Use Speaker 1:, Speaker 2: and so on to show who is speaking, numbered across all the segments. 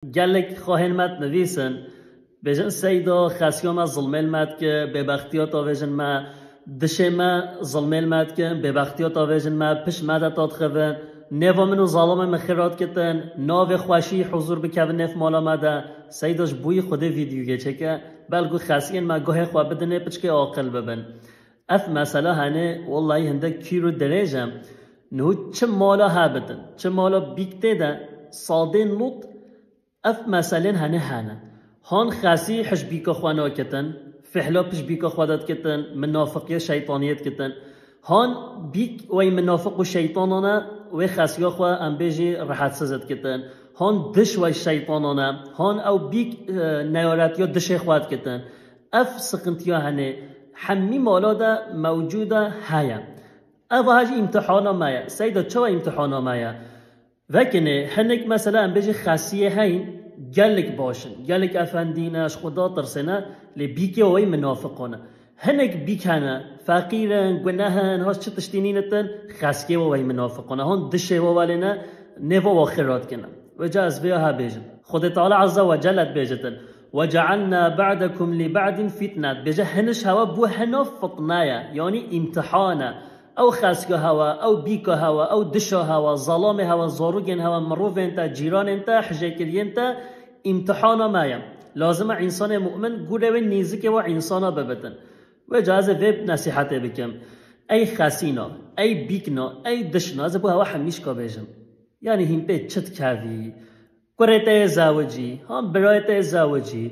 Speaker 1: گلک خواهن مد نویسن بجن سیدا خسیام از ظلمل مد که به بختیات آویجن ما دشه ما ظلمل مد که به بختیات آویجن ما پش مدت آد خوون نوا منو ظالم مخیرات کتن ناو خوشی حضور بکن نف مالا مده سیداش بوی خود ویدیو چه که بلگو خسیان ما گاه خواه بدنه پچ که عاقل ببن اف مسئله هنه والله هنده کی رو درجم نهو چه مالا ها بدن چه مالا بیکته ده ساده نوت اف مسئله هنه هان خاصی حش بیکا خوانا کتن فحلا پش بیکا خوادت کتن منافقی شیطانیت کتن هان بیک وی منافق و شیطانانا وی خاصیا خواه ام بیجی راحت سزد کتن هان دش وی شیطانانا هان او بیک نیارتیا دش خواد کتن اف سقنتیا هنه حمی مالا دا موجوده هیا او هاج امتحانا مایا سیدا چوا امتحانا مایا وکنه هنک مثلا ام بیجی خاصیه هین گلک باشن گلک افندینش خدا ترسنه لی بیکه وی منافقانه هنک بیکنه فقیرن گناهن هاش چه تشتینینتن خسکه وی منافقانه هون دشه والینه نوا و خیرات کنه و جا از بیا ها بیجن خود تعالی عز و جلت بیجتن وجعلنا بعدكم لبعد فتنه بجه هنش هوا بو هنا فتنه یعنی امتحانه او خسکه هوا او بیکه هوا او دشه هوا ظلام هوا زاروگن هوا مروف انتا جیران انتا حجاکلی انتا امتحانا مایم لازم انسان مؤمن گوره و نیزی و انسانا ببتن و جازه ویب نصیحت بکم ای خسینا ای بیکنا ای دشنا از بو هوا همیش کا بیجم یعنی هم به چت کردی قريت زاوجي هم برايت زاوجي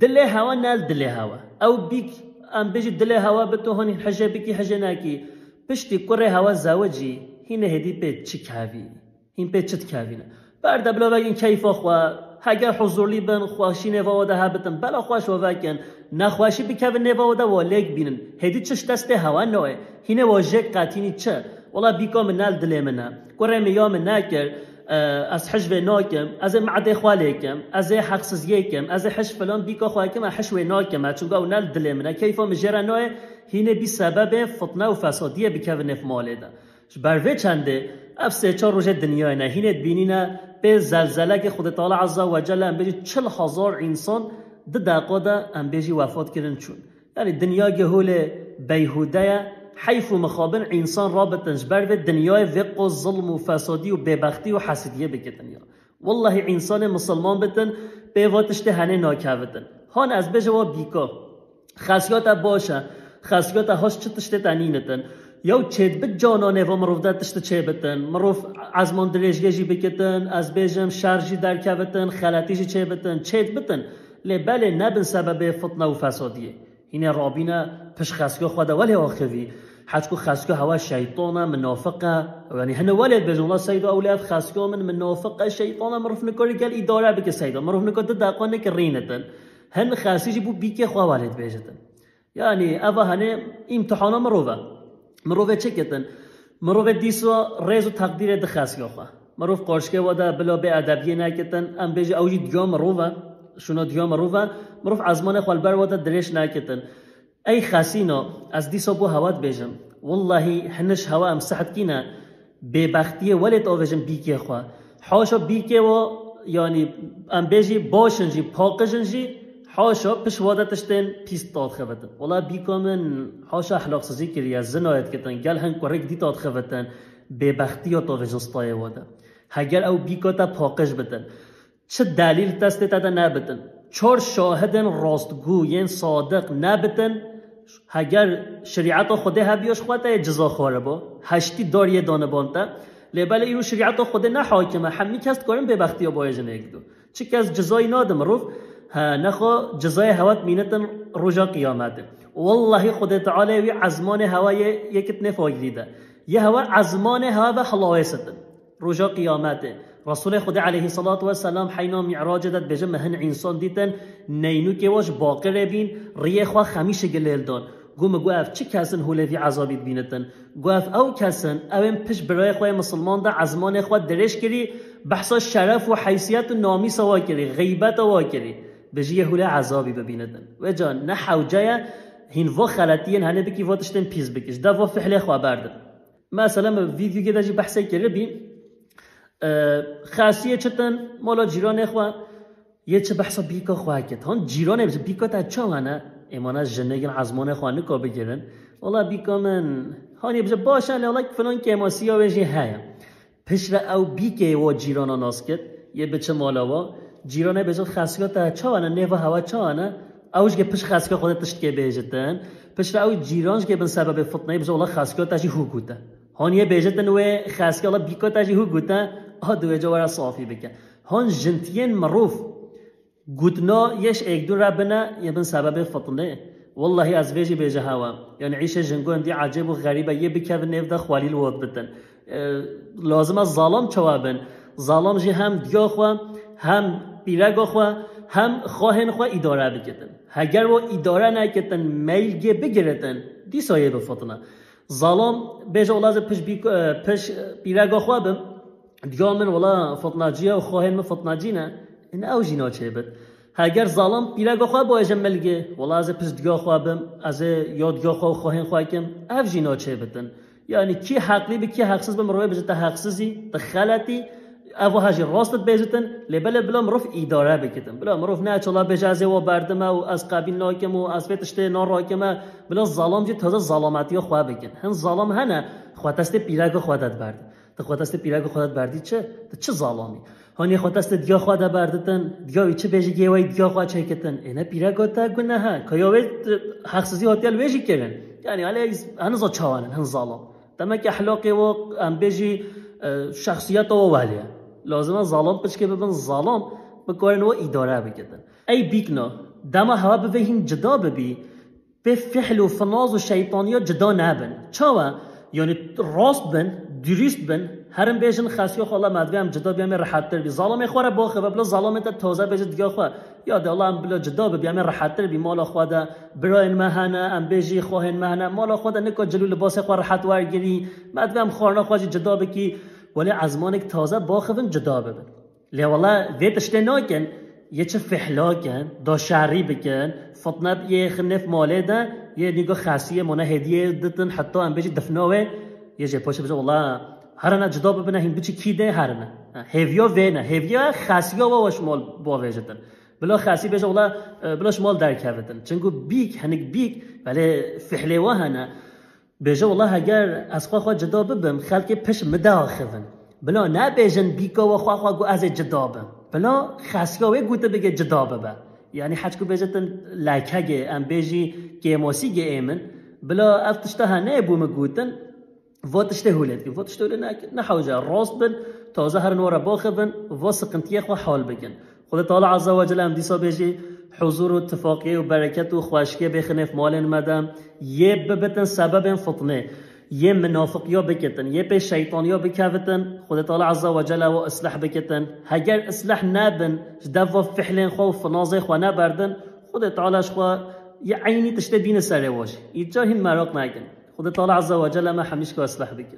Speaker 1: دل هوا نال دل هوا او بيك ام بيجي دل هوا بتو هون حاجه بكي حاجه ناكي پشتی قره هوا زاوجي هینه هدی به چی کاوی هین به چت کاوینه برد بلا بگین کیف خوا هگر حضوری بن خواشی نواده هبتن بلا خواش و وکن نخواشی بکو نواده ولک بینن هدی چش دست هوا نوه هینه واژه قاتینی چه والله بیکام نال دل منه قره میام ناکر از حجب ناکم از معده خالکم از حقسزیکم از حش فلان بیکا خواکم حشو ناکم چون گاو نال دل منه کیفا مجرا نوه هینه بی سبب فتنه و فسادیه بکو نف ماله ده بروی چنده اف سه چار روز دنیا نه هینه بینینه به زلزله که خود تعالی عز و جل ام بیجی 40,000 انسان ده دقیقه ده ام بیجی وفات کردن چون یعنی دنیا گهول بیهوده حیف و مخابن انسان رابطنش بروی دنیای وق و ظلم و فسادی و ببختی و حسدیه بکه دنیا والله انسان مسلمان بتن به واتش ده هنه ناکاوتن هان از بجوا بیکا خاصیات باشه خاصیات هاش چه تشته تنینتن یا چید بد جانانه و مروف ده تشته چه بتن مروف عزمان درجگی بکتن از بیجم شرجی در کوتن خلطیجی چه بتن چید بتن لی بله نبن سبب فتنه و فسادیه اینه رابینه پش خاصیات خواده ولی آخوی حتى خاسكو هوا شيطانا منافقة يعني هنا ولد بجن الله سيدا أولاد خاسكو من منافقة شيطانا مروف نكوري قال إدارة بك سيدا مروف نكور دقانك رينة هن خاسي جيبو بيكي خوا والد بيجتن يعني أفا هنا امتحانا مروفة چكتن مروفة ديسوا ريزو تقدير ده خاسكو خوا مروف قارشكي ودا بلا بأدبية ناكتن أم بيجي أوجي ديو مروفة شنو ديو مروفة مروف عزمان خوال بر ودا دريش ناكتن ای خاسینا از دیسا بو هوات بیجم والله حنش هوا ام سحت کینا ببختیه ولد آویجم بیکی خواه حاشا بیکی و یعنی ام بیجی باشنجی پاقشنجی حاشا پش وادتشتن پیست داد خواتن والله بیکا من حاشا اخلاق سازی کری از زنایت کتن گل هنگ کرک دی داد خواتن ببختیه آویجن ستای واده هگر او بیکا تا پاقش بتن چه دلیل تسته تا نبتن 4 شاهدن راستگوین صادق نبتن هگر شریعت خود هبیاش خواهد جزا خواره با 8 داری دانه بانتا لیبال ایرو شریعت خود نه حاکمه همی کست کارم به بختی ها بایجن اگدو چه کس جزای نادم روف نخوا جزای هوات مینتن رجا قیامته والله خود تعالی وی عزمان هوای یکت نفاق دیده یه هوا عزمان هوا و حلاوستن رجا قیامته رسول خدا علیه الصلاة والسلام حینا معراج داد بجم هن انسان دیتن نینو که واش باقر بین ریه خوا خمیشه گلیل دان گوم گوف چه کسن هولوی عذابید بینتن گوف او کسن اوین پش برای خواه مسلمان دا عزمان خوا درش کری بحثا شرف و حیثیت و نامی سوا کری غیبت وا کری بجی هوله عذابی ببینتن و جان نه حوجه هین و خلطین هنه بکی واتشتن پیز بکش دا و فحله خواه بردن مثلا ویدیو که دا جی بحثی کری بین خاصیه چتن مالا جیران اخوان یه چه بحثا بیکا خواه کت هان جیرانه بشه بیکا تا چه وانه ایمانا جنگین عزمانه خواه نکا بگیرن والله بیکا من هانی بشه باشن والله فلان که ماسی ها بشه هایم پشر او بیکه و جیرانا ناسکت یه بچه مالاوا جیرانه بشه خاصیات تا چه وانه نه و هوا چه وانه اوش که پش خاصیات خودت تشت که بیجتن پشر او جیرانش که بن سبب فتنه بشه والله خاصیات تاجی هو گوته هانی بیجتن و خاصیات والله بیکا تاجی هو گوته ها دوی جوارا صافی بکن هان جنتین معروف قدنا يش اقدر ربنا يبن سبب فطنه والله از ویجی بیجه هوا یعنی عیشه جنگو اندی عجب و غریبه یه بکف نفده خوالیل واد بتن لازم از ظالم چوابن ظالم جی هم دیا خوا هم بیرگا خوا هم خواهن خوا اداره بکتن اگر و اداره نکتن میلگه بگیرتن دی سایه بفطنه ظالم بیجه والله پش بیرگا خوا بم دیا من والله فطناجیه و خواهن من فطناجینه این او جینا چه بد اگر ظالم پیرگا خواه با اجملگه والله از پس دگا خوابم از یادگا خواه خواهین خواه کم او جینا چه بدن یعنی کی حقلی به کی حقسز به مروه بجتا حقسزی تخلطی او هاجی راستت بیجتن لبل بلا مروف اداره بکتن بلا مروف نه چلا بجازه و بردمه و از قبیل ناکم و از فتشته نار راکمه بلا ظالم جی تازه ظالماتی خواه بکن هن ظالم هنه خواتست پیرگا خوادت برد خودت پیرگا خودت بردی چه ظالمی هانی خودت دیا خواده بردتن دیا چه بیجی گیوی دیا خواه چه کتن اینا پیرگا تا گناه ها کیاوی حقسزی هاتیل بیجی کردن یعنی علی هنوز چوانن هن ظالم تمام که اخلاقی و ام بیجی شخصیت و والیه لازمه ظالم پس که ببین ظالم بکارن و اداره بکردن ای بیکنا دما هوا بفهیم جدا ببی به فعل و فناز و شیطانیات جدا نبن چوا یعنی راست بن درست بن هرم بیشن خاصی خاله مدوی هم جدا بیام راحت تر بی ظالم خوره باخه و بلا ظالمت تازه بیش دیگه خو یاد الله هم بلا جدا بیام راحت تر بی مال خواده براین مهنه ام بیجی خواهن مهنه مال خواده نکو جلو لباس خو راحت ورگیری مدوی هم خورنا خواجی جدا بکی ولی عزمانک تازه باخه بن جدا ببن لی والله ویتشت ناکن یه چه فحلا کن دا شعری بکن فطنه یه خنف ماله ده یه نگاه خاصیه منه هدیه دتن حتی ام بیجی دفناوه یه جه پاشه بجه والله هرنا جدا ببینه هم بچی کی ده هرنا هیویا وینه هیویا خاصیا و شمال با وجدن بلا خاصی بجه والله بلا شمال در کردن چنگو بیک هنگ بیک ولی فحله و هنه بجه والله اگر از خوا جدا ببم خلک پش مداخون بلا نه بیجن بیکا و خوا گو از جدا بم بلا خاصیا و گوته بگه جدا ببه یعنی حج کو بجتن لکه ام بیجی کیماسی گه ایمن بلا افتشتها نه بوم گوتن واتشته هولت كي واتشته هولت نحوجه راست بن تازه هر نورا باخبن واسقنتيه خو حال بگن خود تعالی عز و جل هم دیسا بيجي حضور و اتفاقیه و برکت و خوشکی بخنف مالن مدام یه ببتن سبب فطنه یه منافقیا بکتن یه به شیطانیا بکوتن خود تعالی عز و جل و اصلاح بکتن اگر اصلاح نبن دوا فحلن خو فنازه خو نبردن خود تعالی خو یه عینی تشته بین سره واش اینجا هم مراق نگن خود تعالی عز و جل ما حمیش که اصلاح بکن